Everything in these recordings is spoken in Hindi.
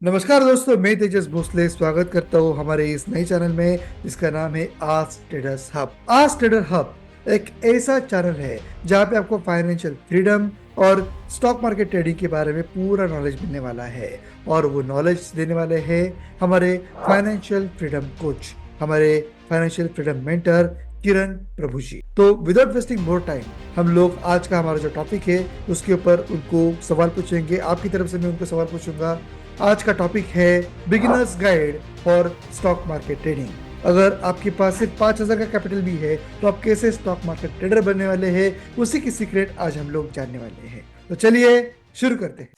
नमस्कार दोस्तों, मैं तेजस भोसले स्वागत करता हूँ हमारे इस नए चैनल में जिसका नाम है ask traders hub. Ask trader hub एक ऐसा चैनल है जहाँ पे आपको फाइनेंशियल फ्रीडम और स्टॉक मार्केट ट्रेडिंग के बारे में पूरा नॉलेज मिलने वाला है। और वो नॉलेज देने वाले हैं हमारे फाइनेंशियल फ्रीडम कोच, हमारे फाइनेंशियल फ्रीडम मेंटर किरण प्रभु जी। तो विदाउट वेस्टिंग मोर टाइम हम लोग आज का हमारा जो टॉपिक है उसके ऊपर उनको सवाल पूछेंगे। आपकी तरफ से मैं उनको सवाल पूछूंगा। आज का टॉपिक है beginners guide for stock market trading. अगर आपके पास सिर्फ 5,000 का कैपिटल भी है तो आप कैसे स्टॉक मार्केट ट्रेडर बनने वाले हैं, उसी की सीक्रेट आज हम लोग जानने वाले हैं। तो चलिए शुरू करते हैं।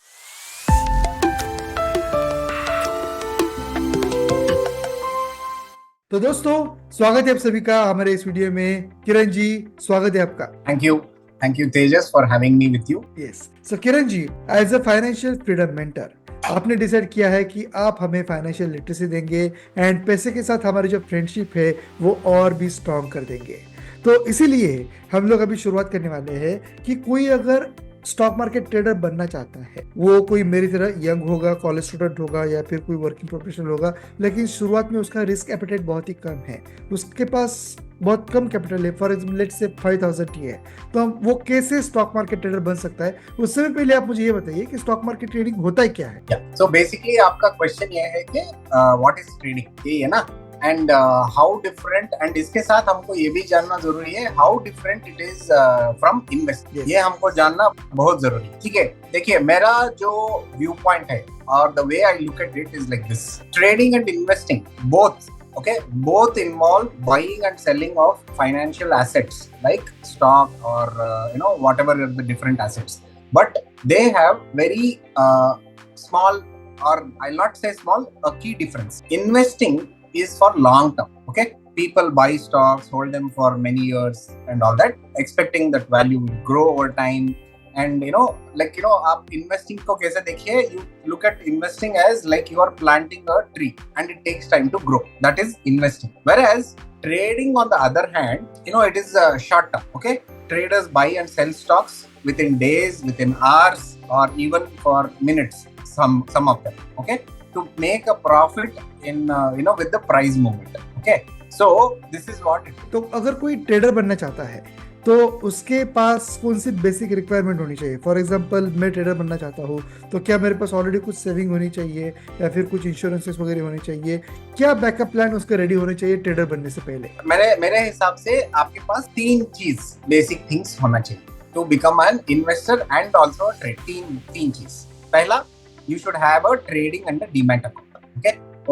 तो दोस्तों, स्वागत है आप सभी का हमारे इस वीडियो में। किरण जी, स्वागत है आपका। Thank you, Tejas, for having me with you. Yes, so Kiran ji, as a financial freedom mentor आपने डिसाइड किया है कि आप हमें फाइनेंशियल लिटरेसी देंगे एंड पैसे के साथ हमारी जो फ्रेंडशिप है वो और भी स्ट्रॉन्ग कर देंगे। तो इसीलिए हम लोग अभी शुरुआत करने वाले हैं कि कोई अगर स्टॉक मार्केट ट्रेडर बनना चाहता है, वो कोई मेरी तरह यंग होगा, कॉलेज स्टूडेंट होगा या फिर कोई वर्किंग प्रोफेशनल होगा, लेकिन शुरुआत में उसका रिस्क एपेटाइट बहुत ही कम है, उसके पास बहुत कम कैपिटल है, फॉर एग्जाम्पल लेट्स से 5,000 ही है, तो हम वो कैसे स्टॉक मार्केट ट्रेडर बन सकता है? उससे पहले आप मुझे ये बताइए कि स्टॉक मार्केट ट्रेडिंग होता ही क्या है? So basically आपका क्वेश्चन ये है कि what is trading, ये है ना, and how different, and इसके साथ हमको ये भी जानना जरूरी है how different it is from investment। Yes. ये हमको जानना बहुत जरूरी है। ठीक है, देखिए मेरा जो व्यू पॉइंट है और the way I look at it is like this: trading and investing both involve buying and selling of financial assets like stock or whatever are the different assets, but they have very small, or I'll not say small, a key difference. Investing is for long term. People buy stocks, hold them for many years and all that, expecting that value will grow over time. And आप investing को कैसे देखिए, you look at investing as like you are planting a tree and it takes time to grow. That is investing. Whereas trading, on the other hand, it is short term. Traders buy and sell stocks within days, within hours, or even for minutes, some of them, to make a profit in with the price movement. So this is what it is. तो अगर कोई ट्रेडर बनना चाहता है तो उसके पास कौन सी बेसिक रिक्वायरमेंट होनी चाहिए? फॉर एग्जांपल मैं ट्रेडर बनना चाहता हूँ तो क्या मेरे पास ऑलरेडी कुछ सेविंग होनी चाहिए या फिर कुछ इंश्योरेंसेस वगैरह होने चाहिए? क्या बैकअप प्लान उसका रेडी होने चाहिए ट्रेडर बनने से पहले? मेरे हिसाब से आपके पास 3 चीज बेसिक थिंग्स होना चाहिए to become an investor and also trade. तीन चीज। पहला, you should have a trading and a demat account.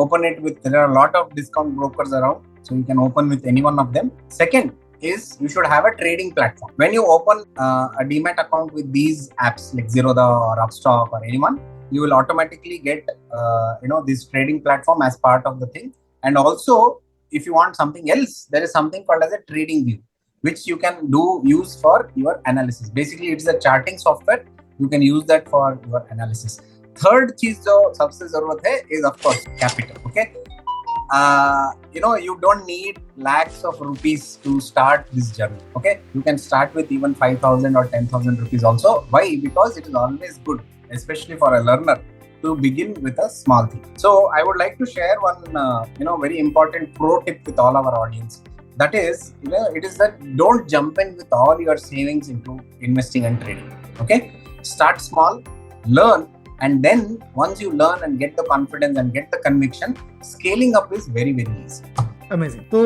Open it with, there are a lot of discount brokers around, so you can open with any one of them. Second is you should have a trading platform. When you open a demat account with these apps like Zerodha or Upstock or anyone, you will automatically get this trading platform as part of the thing. And also, if you want something else, there is something called as a trading view, which you can use for your analysis. Basically, it's a charting software. You can use that for your analysis. Third चीज जो सबसे जरूरत है is of course capital. You don't need lakhs of rupees to start this journey. You can start with even 5,000 or 10,000 rupees also. Why? Because it is always good, especially for a learner, to begin with a small thing. So I would like to share one very important pro tip with all our audience. That is, it is that don't jump in with all your savings into investing and trading. Start small, learn, and then once you learn and get the confidence and get the conviction, scaling up is very very easy. Amazing. तो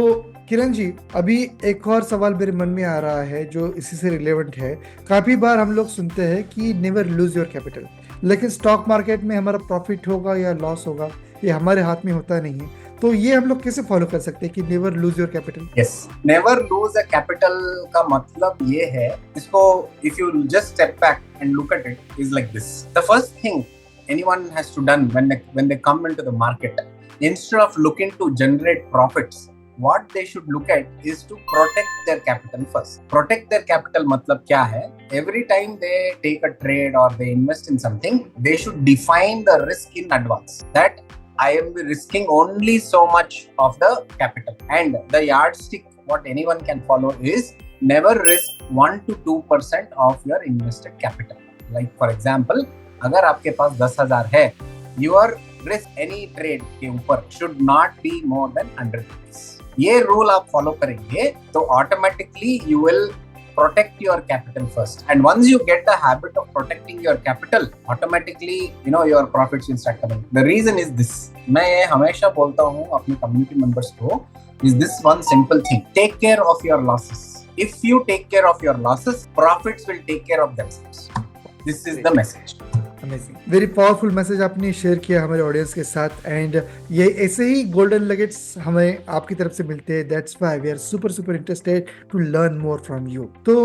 किरण जी, अभी एक और सवाल मेरे मन में आ रहा है जो इसी से रिलेवेंट है। काफी बार हम लोग सुनते हैं कि नेवर लूज योर कैपिटल, लेकिन स्टॉक मार्केट में हमारा प्रॉफिट होगा या लॉस होगा ये हमारे हाथ में होता नहीं है। तो ये हम लोग कैसे फॉलो कर सकते हैं कि never lose your capital? Yes, never lose a capital का मतलब ये है, इसको if you just step back and look at it is like this. The first thing anyone has to done when they come into the market, instead of looking to generate profits, what they should look at is to protect their capital first. Protect their capital मतलब क्या है? Every time they take a trade or they invest in something, they should define the risk in advance. That I am risking only so much of the capital, and the yardstick what anyone can follow is never risk 1 to 2% of your invested capital. Like for example, अगर आपके पास 10,000 है, your रिस्क एनी ट्रेड के ऊपर should not be more than 100 rupees. ये रूल आप फॉलो करेंगे तो automatically you will protect your capital first, and once you get the habit of protecting your capital, automatically your profits will start coming. The reason is this, मैं ये हमेशा बोलता हूँ अपने community members को, is this one simple thing: take care of your losses. If you take care of your losses, profits will take care of themselves. This is the message. Amazing, very powerful message आपने शेयर किया हमारे ऑडियंस के साथ। एंड ये ऐसे ही गोल्डन नगेट्स हमें आपकी तरफ से मिलते हैं। That's why we are super super interested to learn more from you. तो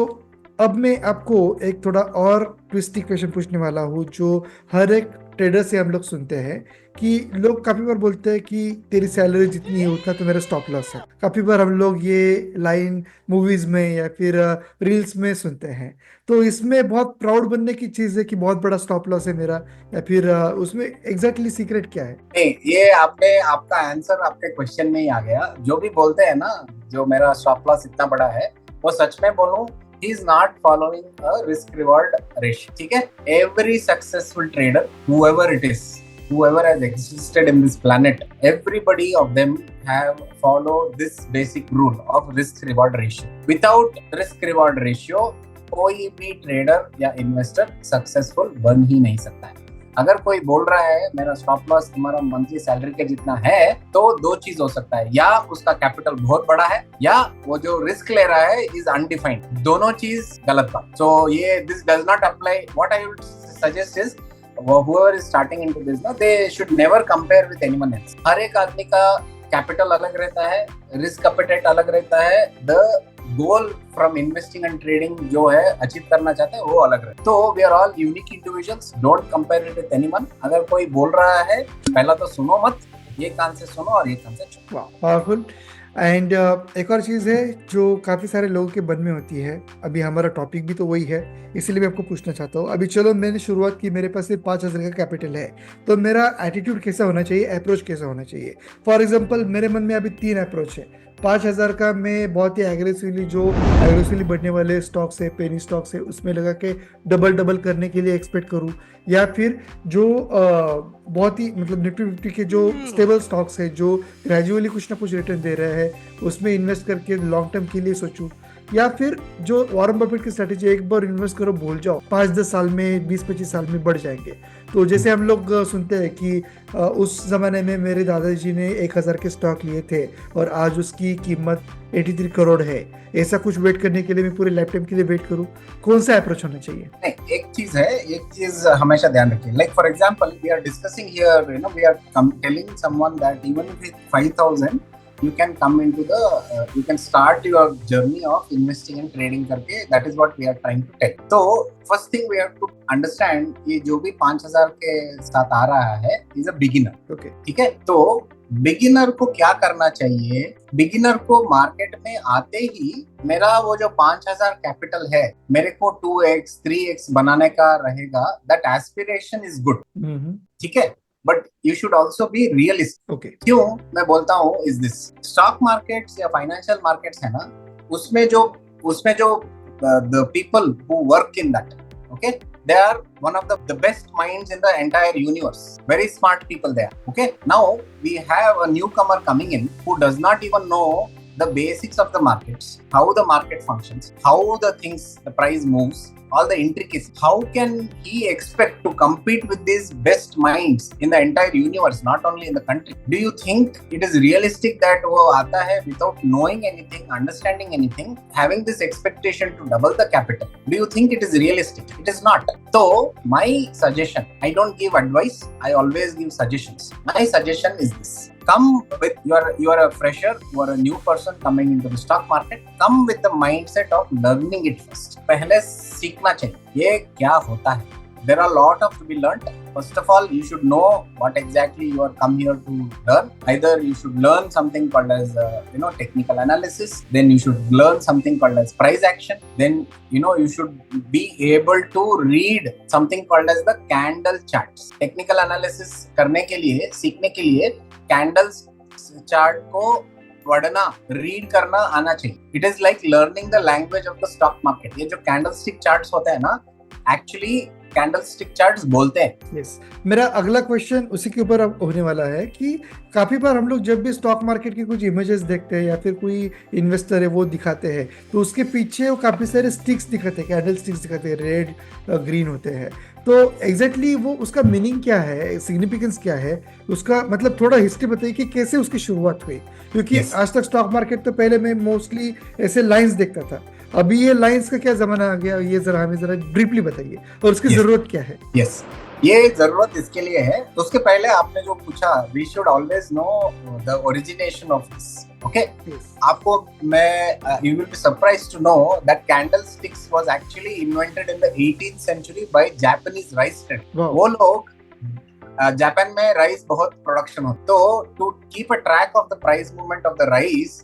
अब मैं आपको एक थोड़ा और ट्विस्टी क्वेश्चन पूछने वाला हूँ, जो हर एक ट्रेडर से हम लोग सुनते हैं कि लोग काफी बार बोलते हैं कि तेरी सैलरी जितनी है उतना तो मेरा स्टॉप लॉस है। काफी बार हम लोग ये लाइन मूवीज में या फिर रील्स में सुनते हैं। तो इसमें बहुत प्राउड बनने की चीज है कि बहुत बड़ा स्टॉप लॉस है मेरा, या फिर उसमें एग्जैक्टली सीक्रेट क्या है? नहीं, ये आपने आपका आंसर आपके क्वेश्चन में ही आ गया। जो भी बोलते हैं ना जो मेरा स्टॉप लॉस इतना बड़ा है, वो सच में बोलूं, he is not following a risk reward ratio. ठीक है, every successful trader, whoever it is, whoever has existed in this planet, everybody of them have followed this basic rule of risk reward ratio. Without risk reward ratio, कोई भी ट्रेडर या इन्वेस्टर सक्सेसफुल बन ही नहीं सकता है। अगर कोई बोल रहा है मेरा स्टॉप लॉस तुम्हारा मंथली सैलरी के जितना है, तो दो चीज हो सकता है, या उसका कैपिटल बहुत बड़ा है, या वो जो रिस्क ले रहा है इज अनडिफाइंड। दोनों चीज गलत बात। सो ये this does not apply. What I would suggest is whoever is starting into this now, they should never compare with anyone else. हर एक आदमी का कैपिटल अलग रहता है, रिस्क एपेटाइट अलग रहता है, the goal from investing and trading जो है अचीव करना चाहते हैं वो अलग रहता है। तो we are all unique individuals, don't compare it with anyone. अगर कोई बोल रहा है पहला तो सुनो मत, ये कान से सुनो और ये कान से छोड़ो। पावरफुल। एंड एक और चीज़ है जो काफ़ी सारे लोगों के मन में होती है, अभी हमारा टॉपिक भी तो वही है, इसीलिए मैं आपको पूछना चाहता हूँ। अभी चलो मैंने शुरुआत की, मेरे पास सिर्फ 5,000 का कैपिटल है, तो मेरा एटीट्यूड कैसा होना चाहिए, अप्रोच कैसा होना चाहिए? फॉर एग्जांपल मेरे मन में अभी 3 अप्रोच है। 5,000 का मैं बहुत ही एग्रेसिवली बढ़ने वाले स्टॉक्स है, पेनी स्टॉक्स है, उसमें लगा के डबल करने के लिए एक्सपेक्ट करूँ, या फिर जो बहुत ही मतलब निफ्टी 50 के जो स्टेबल स्टॉक्स है जो ग्रेजुअली कुछ ना कुछ रिटर्न दे रहे हैं उसमें इन्वेस्ट करके लॉन्ग टर्म के लिए सोचूं, या फिर जो वॉरेन बफेट की स्ट्रेटेजी, एक बार इन्वेस्ट करो भूल जाओ, 5-10 साल में 20-25 साल में बढ़ जाएंगे। तो जैसे हम लोग सुनते हैं कि उस जमाने में मेरे दादाजी ने 1,000 के स्टॉक लिए थे और आज उसकी कीमत 83 करोड़ है। ऐसा कुछ वेट करने के लिए मैं पूरे लाइफ टाइम के लिए वेट करूं? कौन सा अप्रोच होना चाहिए? नहीं, एक चीज हमेशा ध्यान रखिए। Like for example we are discussing here, we are telling someone that even with 5,000 you can come into the you can start your journey of investing and trading करके, that is what we are trying to tell. तो first thing we have to understand, ये जो भी 5,000 के साथ आ रहा है is a beginner. Okay. ठीक है, तो बिगिनर को क्या करना चाहिए? बिगिनर को मार्केट में आते ही मेरा वो जो 5,000 कैपिटल है मेरे को 2x 3x बनाने का रहेगा, that aspiration is good. ठीक है, but you should also be realist. Okay, क्यों मैं बोलता हूँ इज दिस, स्टॉक मार्केट्स या फाइनेंशियल मार्केट्स है ना, उसमें जो the people who work in that, okay, they are one of the best minds in the entire universe, very smart people there. Okay, now we have a newcomer coming in who does not even know the basics of the markets, how the market functions, how the price moves, all the intricacies. How can he expect to compete with these best minds in the entire universe, not only in the country? Do you think it is realistic that वो आता है without knowing anything, understanding anything, having this expectation to double the capital? Do you think it is realistic? It is not. So my suggestion, I don't give advice, I always give suggestions. My suggestion is this: come with you are a fresher, you are a new person coming into the stock market, come with the mindset of learning it first. पहले सीखना चाहिए ये क्या होता है। There are a lot of to be learned. First of all, you should know what exactly you are come here to learn. Either you should learn something called as technical analysis, then you should learn something called as price action, then you should be able to read something called as the candle charts. Technical analysis करने के लिए, सीखने के लिए कैंडल्स चार्ट को पढ़ना, रीड करना आना चाहिए। It is like learning the language of the stock market. ये जो कैंडलस्टिक चार्ट्स होते हैं ना, एक्चुअली कैंडलस्टिक चार्ट्स बोलते हैं। यस, मेरा अगला क्वेश्चन उसी के ऊपर अब होने वाला है कि काफी बार हम लोग जब भी स्टॉक मार्केट की कुछ इमेजेस देखते हैं या फिर कोई इन्वेस्टर है वो दिखाते हैं, तो उसके पीछे वो काफी सारे स्टिक्स दिखाते हैं, कैंडल स्टिक्स दिखाते हैं, रेड ग्रीन होते हैं। तो एग्जैक्टली वो उसका मीनिंग क्या है, सिग्निफिकेंस क्या है उसका, मतलब थोड़ा हिस्ट्री बताइए कि कैसे उसकी शुरुआत हुई, क्योंकि Yes. आज तक स्टॉक मार्केट तो पहले मैं मोस्टली ऐसे लाइंस देखता था, अभी ये लाइंस का क्या जमाना आ गया, ये जरा हमें जरा ब्रीफली बताइए और उसकी Yes. जरूरत क्या है। यस, ये जरूरत इसके लिए है। तो उसके पहले आपने जो पूछा, we should always know the origination of this. Okay, आपको मैं you will be surprised to know that candlesticks was actually invented in the 18th century by Japanese rice trader. वो लोग जापान में राइस बहुत प्रोडक्शन होता, तो to keep a track of the price movement of the rice,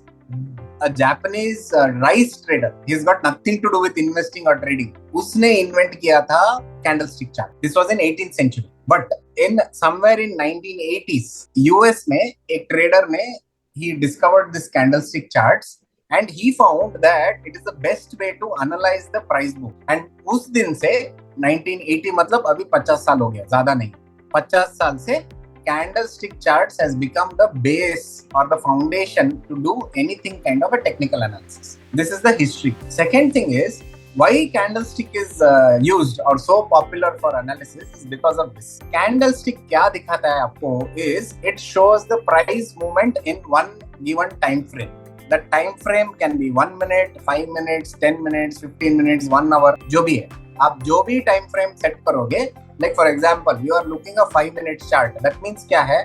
a Japanese rice trader, he's got nothing to do with investing or trading, उसने इन्वेंट किया था candlestick chart. This was in 18th century, but in somewhere in 1980s US में एक ट्रेडर ने he discovered this candlestick charts and he found that it is the best way to analyze the price move, and उस दिन से 1980 मतलब अभी 50 साल हो गया, ज्यादा नहीं, 50 साल से candlestick charts has become the base or the foundation to do anything kind of a technical analysis. This is the history. Second thing is why candlestick is used or so popular for analysis is because of this. Candlestick क्या दिखाता है आपको is it shows the price movement in one given time frame. The time frame can be 1 minute, 5 minutes, 10 minutes, 15 minutes, 1 hour, जो भी है। आप जो भी टाइम फ्रेम सेट करोगे, like for example you are looking a 5 minute chart, that means क्या है,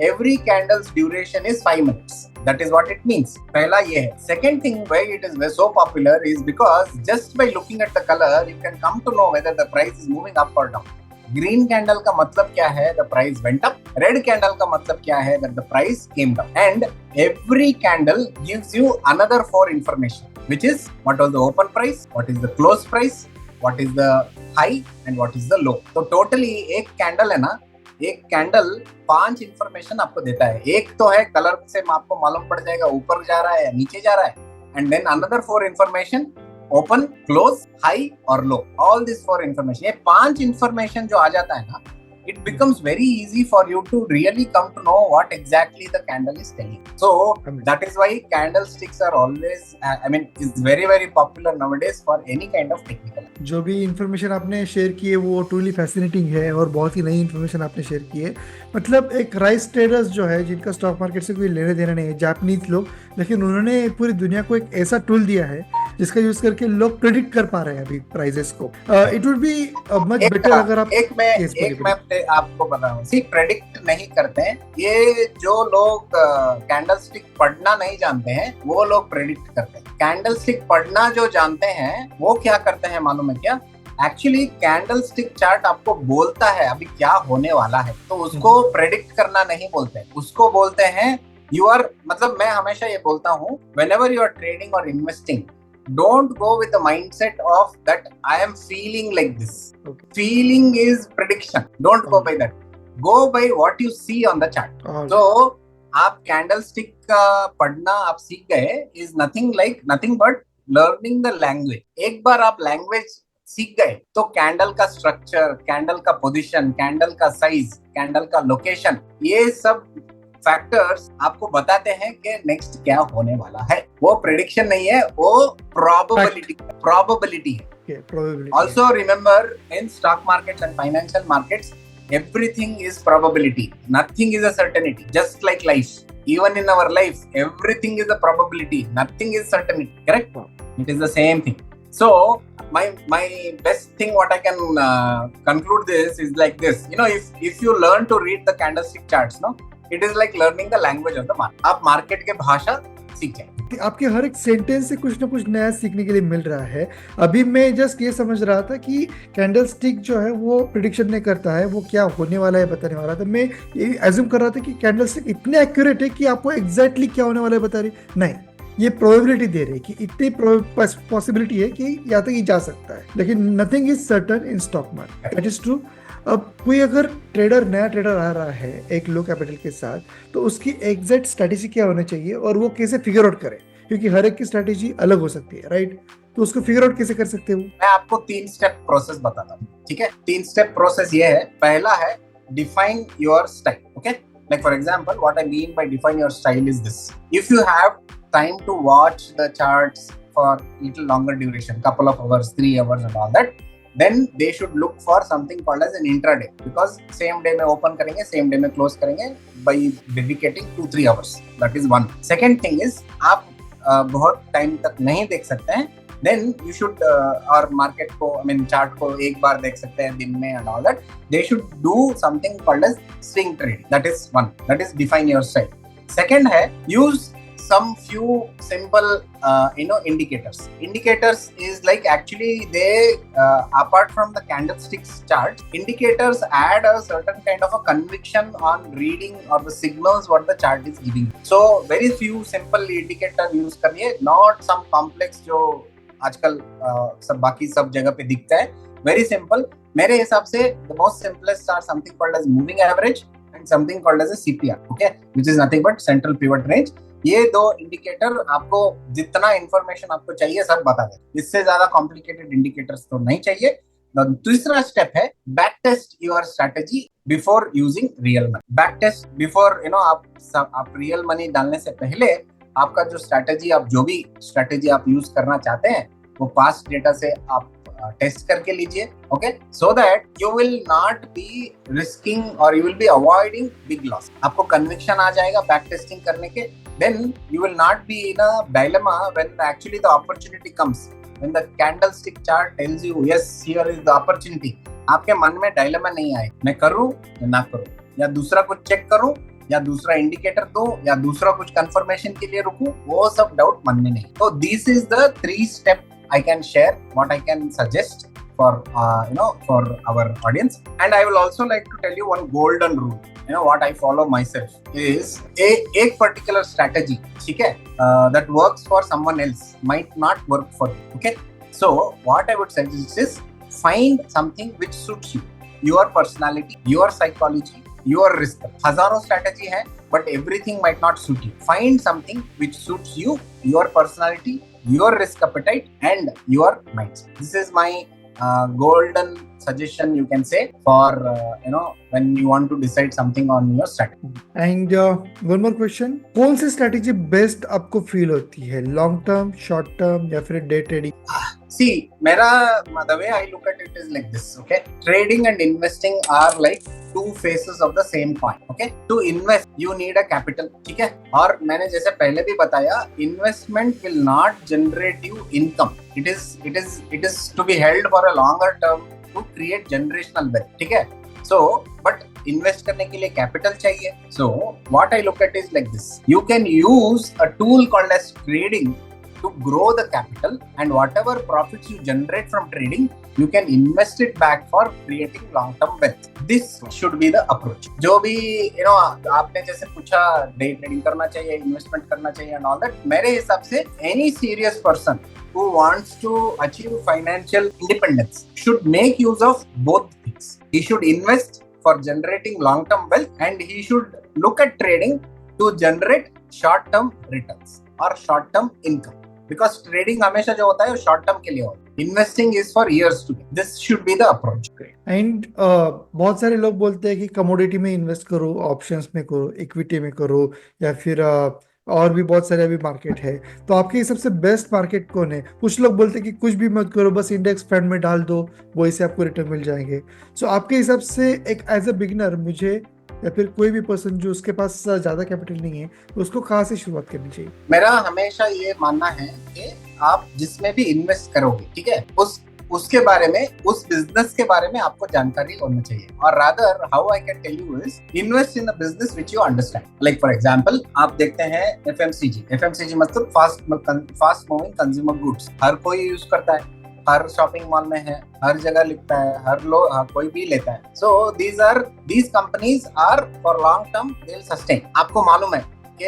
every candle's duration is 5 minutes, that is what it means. पहला ये है। Second thing why it is so popular is because just by looking at the color you can come to know whether the price is moving up or down. Green candle का मतलब क्या है, the price went up. Red candle का मतलब क्या है, that the price came down. And every candle gives you another 4 information, which is what was the open price, what is the close price, what is the high and what is the low. तो टोटली एक कैंडल है ना, एक कैंडल 5 इंफॉर्मेशन आपको देता है। एक तो है कलर से आपको मालूम पड़ जाएगा ऊपर जा रहा है या नीचे जा रहा है, and then another 4 information, open, close, high और लो, ऑल दिस 4 इंफॉर्मेशन। ये 5 इंफॉर्मेशन जो आ जाता है ना, it becomes very easy for you to really come to know what exactly the candle is telling. So that is why candlesticks are always, I mean, is very very popular nowadays for any kind of technical. जो भी इंफॉर्मेशन आपने शेयर की है वो ट्रूली फैसिनेटिंग है और बहुत ही नई इंफॉर्मेशन आपने शेयर की है। मतलब एक राइस ट्रेडर्स जो है जिनका स्टॉक मार्केट से कोई लेने देना नहीं है, जापानीज लोग, लेकिन उन्होंने पूरी दुनिया को एक ऐसा टूल दिया है जिसका यूज करके लोग प्रेडिक्ट कर पा रहे हैं अभी प्राइसेस को। It would be much better अगर आप एक मैं आपको बताऊं, सी प्रेडिक्ट नहीं करते हैं ये जो लोग, कैंडलस्टिक पढ़ना नहीं जानते हैं वो लोग प्रेडिक्ट करते हैं। कैंडलस्टिक पढ़ना जो जानते हैं वो क्या करते हैं मालूम है क्या, एक्चुअली कैंडलस्टिक चार्ट आपको बोलता है अभी क्या होने वाला है, तो उसको प्रेडिक्ट करना नहीं बोलते, उसको बोलते हैं यू आर, मतलब मैं हमेशा ये बोलता हूँ, whenever you are trading or investing, don't go with the mindset of that I am feeling like this. Okay. Feeling is prediction. Don't go by that. Go by what you see on the chart. So आप कैंडलस्टिक का पढ़ना आप सीख गए is nothing but learning the language. एक बार आप लैंग्वेज सीख गए तो कैंडल का स्ट्रक्चर, कैंडल का पोजीशन, कैंडल का साइज, कैंडल का लोकेशन, ये सब फैक्टर्स आपको बताते हैं कि नेक्स्ट क्या होने वाला है। वो प्रेडिक्शन नहीं है, वो प्रोबेबिलिटी है। Also remember, in stock markets and financial markets everything is probability, nothing is a certainty, just like life. Even in our life everything is a probability, nothing is certainty, correct? It is the same thing. So my best thing what I can conclude this is like this, you know, if you learn to read the candlestick charts, no, it is like learning the language of the market. आप मार्केट के भाषा सीख जाए। आपके हर एक सेंटेंस से कुछ ना कुछ नया सीखने के लिए मिल रहा है। अभी मैं जस्ट ये समझ रहा था कि कैंडलस्टिक जो है वो प्रिडिक्शन नहीं करता है, वो क्या होने वाला है बताने वाला था। मैं ये एज्यूम कर रहा था कि कैंडलस्टिक इतने एक्यूरेट है कि आपको एग्जैक्टली क्या होने वाला है बता रही, नहीं, ये प्रोबेबिलिटी दे रही है कि इतनी पॉसिबिलिटी है कि यहाँ तक ही जा सकता है, लेकिन nothing is certain in stock market. That is true. अब कोई अगर नया ट्रेडर आ रहा है एक लो कैपिटल के साथ, तो उसकी एग्जैक्ट स्ट्रैटेजी क्या होनी चाहिए और वो कैसे फिगर आउट करे, क्योंकि हर एक की स्ट्रैटेजी अलग हो सकती है, राइट? तो उसको फिगर आउट कैसे कर सकते हो? मैं आपको 3 स्टेप प्रोसेस बताता हूँ, ठीक है। 3 स्टेप प्रोसेस ये है, पहला है define your style, okay. Like for example what I mean by define your style is this, if you have time to watch the charts for little longer duration, couple of hours, 3 hours and all that, then they should look for something called as an intraday, because same day में open करेंगे, same day में close करेंगे by dedicating 2-3 hours. That is one. Second thing is आप बहुत टाइम तक नहीं देख सकते हैं, then you should और मार्केट को I mean चार्ट को एक बार देख सकते हैं दिन में and all that. They should do something called as swing trading. That is one. That is define your style. Second है use some few simple indicators is like actually they apart from the candlesticks chart, indicators add a certain kind of a conviction on reading or the signals what the chart is giving. So very few simple indicator use करिए, not some complex जो आजकल सब बाकी सब जगह पे दिखता है. Very simple. मेरे हिसाब से the most simplest are something called as moving average and something called as a CPR, okay, which is nothing but central pivot range. ये दो इंडिकेटर आपको जितना इंफॉर्मेशन आपको चाहिए सब बता दे, इससे ज्यादा कॉम्प्लिकेटेड इंडिकेटर्स तो नहीं चाहिए. तीसरा स्टेप है back test your strategy before using real money. Back test before आप रियल मनी डालने से पहले आपका जो स्ट्रेटेजी, आप जो भी स्ट्रेटेजी आप यूज करना चाहते हैं वो पास्ट डेटा से आप टेस्ट करके लीजिए, okay, so that you will not be risking और you will be avoiding big loss. आपको कन्विक्शन आ जाएगा बैक टेस्टिंग करने के, then you will not be in a dilemma when actually the opportunity comes. When the candlestick chart tells you yes here is the opportunity, आपके मन में dilemma नहीं आए मैं करूं या ना करूं, या दूसरा कुछ चेक करूं या दूसरा इंडिकेटर दूं या दूसरा कुछ कंफर्मेशन के लिए रुकूं, वो सब डाउट मन में नहीं. तो this is the 3 step I can share, what I can suggest for for our audience. And I will also like to tell you one golden rule. What I follow myself is एक particular strategy, ठीक है, that works for someone else might not work for you, okay. So what I would suggest is find something which suits you, your personality, your psychology, your risk. हजारों strategy है but everything might not suit you. Find something which suits you, your personality, your risk appetite and your mindset. This is my golden suggestion you can say for when you want to decide something on your strategy. And one more question, कौन सी strategy best आपको feel होती है, long term, short term या फिर day trading? See, the way I look at it is like this, okay. Trading and investing are like two faces of the same coin, okay. To invest you need a capital, ठीक है, और मैंने जैसे पहले भी बताया investment will not generate you income. It is to be held for a longer term to create generational wealth, ठीक है. So but invest करने के लिए capital चाहिए. So what I look at is like this, you can use a tool called as trading to grow the capital, and whatever profits you generate from trading you can invest it back for creating long term wealth. This should be the approach. जो भी आपने जैसे पूछा डे ट्रेडिंग करना चाहिए, इन्वेस्टमेंट करना चाहिए and all that, मेरे हिसाब से any serious person who wants to achieve financial independence should make use of both things. He should invest for generating long term wealth and he should look at trading to generate short term returns or short term income. Because trading हमेशा जो होता है वो शॉर्ट टर्म के लिए होता है, investing is for years to come. This should be the approach. And बहुत सारे लोग बोलते हैं कि कमोडिटी में इन्वेस्ट करो, ऑप्शंस में करो, इक्विटी में करो, या फिर और भी बहुत सारे अभी मार्केट है. तो आपके हिसाब से बेस्ट मार्केट कौन है? कुछ लोग बोलते हैं कि कुछ भी मत करो, बस इंडेक्स फंड में डाल दो, वही से आपको रिटर्न मिल जाएंगे. सो आपके हिसाब से एक एज अ बिगिनर मुझे या फिर कोई भी पर्सन जो उसके पास ज्यादा कैपिटल नहीं है, तो उसको कहाँ से शुरुआत करनी चाहिए? मेरा हमेशा ये मानना है कि आप जिसमें भी इन्वेस्ट करोगे, ठीक है, उसके बारे में, उस बिजनेस के बारे में आपको जानकारी होनी चाहिए. और rather how I can tell you is invest in the business which you understand. Like for example आप देखते हैं एफएमसीजी मतलब फास्ट मूविंग कंज्यूमर गुड्स. हर कोई यूज करता है, हर शॉपिंग मॉल में है, हर जगह लिखता है, हर लोग कोई भी लेता है. सो these companies are for long term, they will sustain. आपको मालूम है कि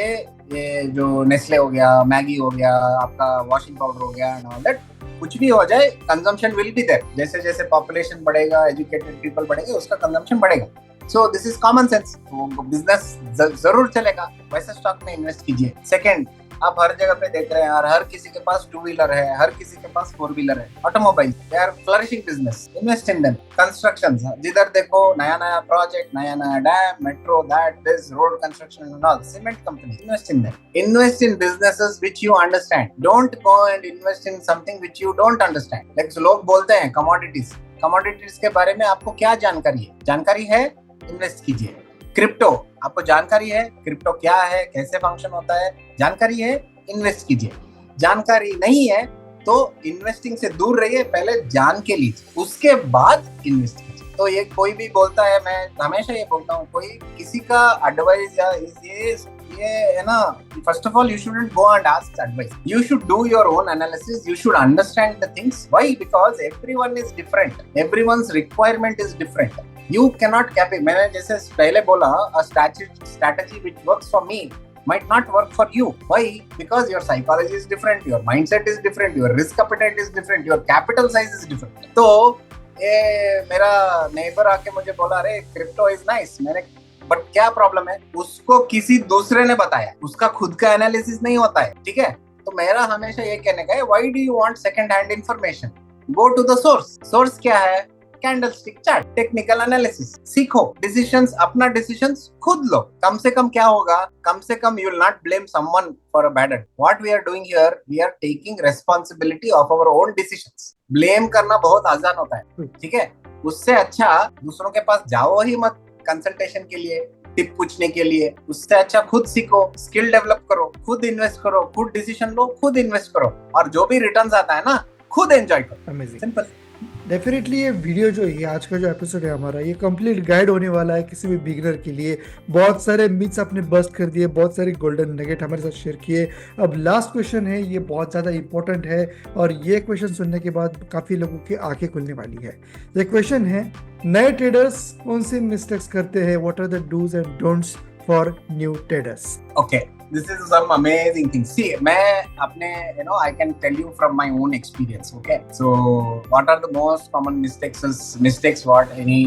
ये जो नेस्ले हो गया, मैगी हो गया, आपका वॉशिंग पाउडर हो गया एंड ऑल दैट, कुछ भी हो जाए कंजम्पशन विल बी देयर. जैसे जैसे पॉपुलेशन बढ़ेगा, एजुकेटेड पीपल बढ़ेंगे, उसका कंजम्पशन बढ़ेगा. So this is common sense. Business जरूर चलेगा, वैसे स्टॉक में इन्वेस्ट कीजिए. सेकंड, आप हर जगह पे देख रहे हैं और हर किसी के पास 2 व्हीलर है, हर किसी के पास 4 व्हीलर है। Automobile, they are flourishing business, invest in them. Construction, जिधर देखो नया नया प्रोजेक्ट, नया नया dam, metro, that this road construction and all, cement company, invest in them. Invest in businesses which you understand, don't go and invest in something which you don't understand. Like लोग बोलते हैं कमोडिटीज के बारे में आपको क्या जानकारी है, इन्वेस्ट कीजिए। क्रिप्टो, आपको जानकारी है क्रिप्टो क्या है, कैसे फंक्शन होता है, जानकारी है, इन्वेस्ट कीजिए। जानकारी नहीं है तो इन्वेस्टिंग से दूर रहिए, पहले जान के लीजिए, उसके बाद इन्वेस्ट कीजिए। तो ये कोई भी बोलता है, मैं हमेशा ये बोलता हूँ, कोई किसी का एडवाइस या ये है ना, first of all you shouldn't go and ask advice, you should do your own analysis, you should understand the things. Why? Because everyone is different, everyone's requirement is different. You cannot copy. मैंने जैसे पहले बोला, a strategy which works for me might not work for you. Why? Because your psychology is different, your mindset is different, your risk appetite is different, your capital size is different. तो ये मेरा नेबर आके मुझे बोला, अरे क्रिप्टो इज नाइस, मैंने बट क्या प्रॉब्लम है, उसको किसी दूसरे ने बताया, उसका खुद का एनालिसिस नहीं होता है, ठीक है। तो मेरा हमेशा ये कहने का है, why do you want second hand information, go to the source. Source क्या है? कैंडलस्टिक चार्ट, टेक्निकल एनालिसिस सीखो, डिसीजंस, अपना डिसीजंस खुद लो। कम से कम क्या होगा, कम से कम you will not blame someone for a bad. What we are doing here, we are taking responsibility of our own decisions. Blame करना बहुत आसान होता है, ठीक है। उससे अच्छा दूसरों के पास जाओ ही मत कंसल्टेशन के लिए, टिप पूछने के लिए। उससे अच्छा खुद सीखो, स्किल डेवलप करो, खुद इन्वेस्ट करो, खुद डिसीजन लो, खुद इन्वेस्ट करो, और जो भी रिटर्न्स आता है ना, खुद एंजॉय करो। अमेजिंग। सिंपल। डेफिनेटली ये वीडियो जो है, आज का जो एपिसोड है हमारा, ये कंप्लीट गाइड होने वाला है किसी भी बिगिनर के लिए। बहुत सारे मिथ्स आपने बस्ट कर दिए, बहुत सारे गोल्डन नगेट हमारे साथ शेयर किए। अब लास्ट क्वेश्चन है, ये बहुत ज़्यादा इंपॉर्टेंट है, और ये क्वेश्चन सुनने के बाद काफ़ी लोगों की आंखें खुलने वाली है। ये क्वेश्चन है, नए ट्रेडर्स कौन सी मिस्टेक्स करते हैं? What are the do's and don'ts for new traders? Okay, this is some amazing things. See, मैं अपने, I can tell you from my own experience. Okay, so what are the most common mistakes what any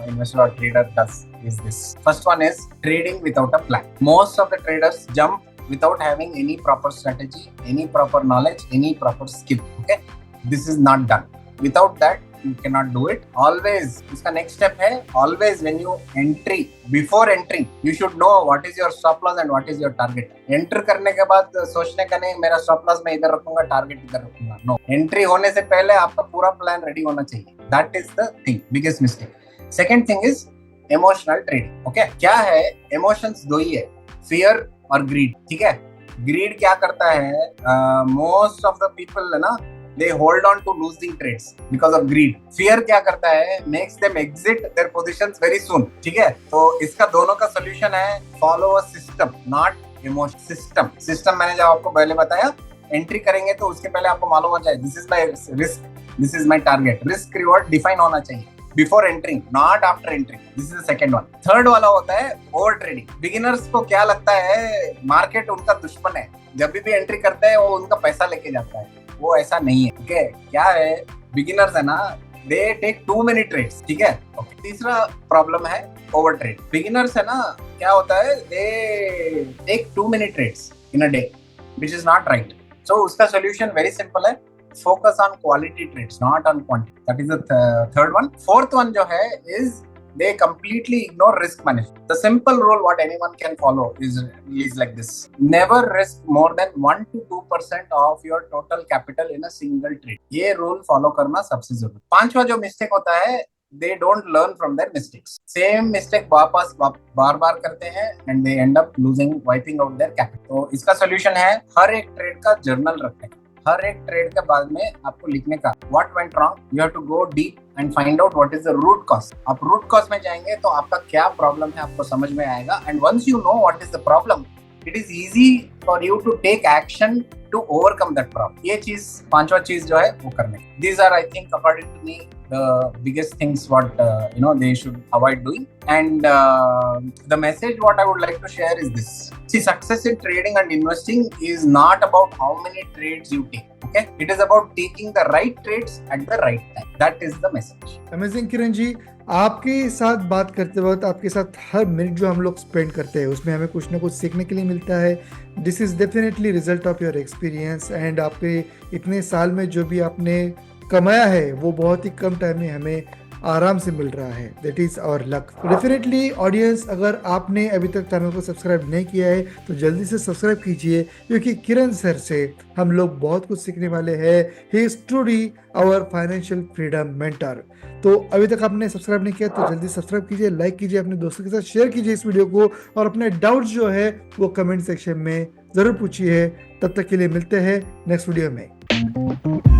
investor or trader does is this. First one is trading without a plan. Most of the traders jump without having any proper strategy, any proper knowledge, any proper skill. Okay, this is not done. Without that, you cannot do it. Always, इसका next step है, always when you before entering, you should know what is your stop loss and what is your target. Enter करने के बाद सोचने का नहीं, मेरा stop loss मैं इधर रखूंगा, target इधर रखूंगा। No, entry होने से पहले आपका पूरा plan ready होना चाहिए। That is the thing, biggest mistake. Second thing is emotional trading. Okay, क्या है? Emotions दो ही है, fear और greed, ठीक है। Greed क्या करता है? Most of the people है ना, they hold on to losing trades because of greed. Fear क्या करता है? Makes them exit their positions very soon. ठीक है, तो इसका दोनों का solution है, follow a system, not emotion. System मैंने जब आपको पहले बताया, एंट्री करेंगे तो उसके पहले आपको मालूम होना चाहिए, this is my risk, this is my target. Risk reward define होना चाहिए before entering, not after entering. This is the second one. Third वाला होता है ओवर ट्रेडिंग. बिगिनर्स को क्या लगता है, मार्केट उनका दुश्मन है, जब भी एंट्री करते हैं वो उनका पैसा लेके जाता है। वो ऐसा नहीं है, ठीक है। क्या है, बिगिनर्स है ना, they take too many trades, ठीक है। तीसरा प्रॉब्लम है ओवर ट्रेड. बिगिनर्स है ना, क्या होता है, they take too many trades in a day, which is not right. So उसका सोल्यूशन वेरी सिंपल है, focus on quality trades, not on quantity. That is the third one. Fourth one जो है is they completely ignore risk management. The simple rule what anyone can follow is like this: never risk more than 1 to 2% of your total capital in a single trade. ये rule follow करना सबसे जरूरी. पांचवा जो mistake होता है, they don't learn from their mistakes. Same mistake वापस बार बार करते हैं and they end up losing, wiping out their capital. तो इसका solution है, हर एक ट्रेड का जर्नल रखने का. हर एक ट्रेड के बाद में आपको लिखने का what went wrong. You have to go deep and find out what is the root cause. आप रूट कॉज में जाएंगे तो आपका क्या प्रॉब्लम है आपको समझ में आएगा. And once you know what is the problem, it is easy for you to take action to overcome that problem. ये चीज, पांचवा चीज जो है वो करने. These are, I think, according to me, the biggest things what they should avoid doing. And the message what I would like to share is this: see, success in trading and investing is not about how many trades you take. Okay, it is about taking the right trades at the right time. That is the message. Amazing Kiran ji, आपके साथ बात करते वक्त आपके साथ हर मिनट जो हम लोग स्पेंड करते हैं उसमें हमें कुछ ना कुछ सीखने के लिए मिलता है. This is definitely result of your experience and आपके इतने साल में जो भी आपने कमाया है वो बहुत ही कम टाइम में हमें आराम से मिल रहा है. That is our luck. Definitely audience, अगर आपने अभी तक चैनल को सब्सक्राइब नहीं किया है तो जल्दी से सब्सक्राइब कीजिए, क्योंकि किरण सर से हम लोग बहुत कुछ सीखने वाले हैं. He is truly our financial freedom mentor. तो अभी तक आपने सब्सक्राइब नहीं किया तो जल्दी सब्सक्राइब कीजिए, लाइक कीजिए, अपने दोस्तों के साथ शेयर कीजिए इस वीडियो को, और अपने डाउट्स जो है वो कमेंट सेक्शन में ज़रूर पूछिए. तब तक के लिए मिलते हैं नेक्स्ट वीडियो में.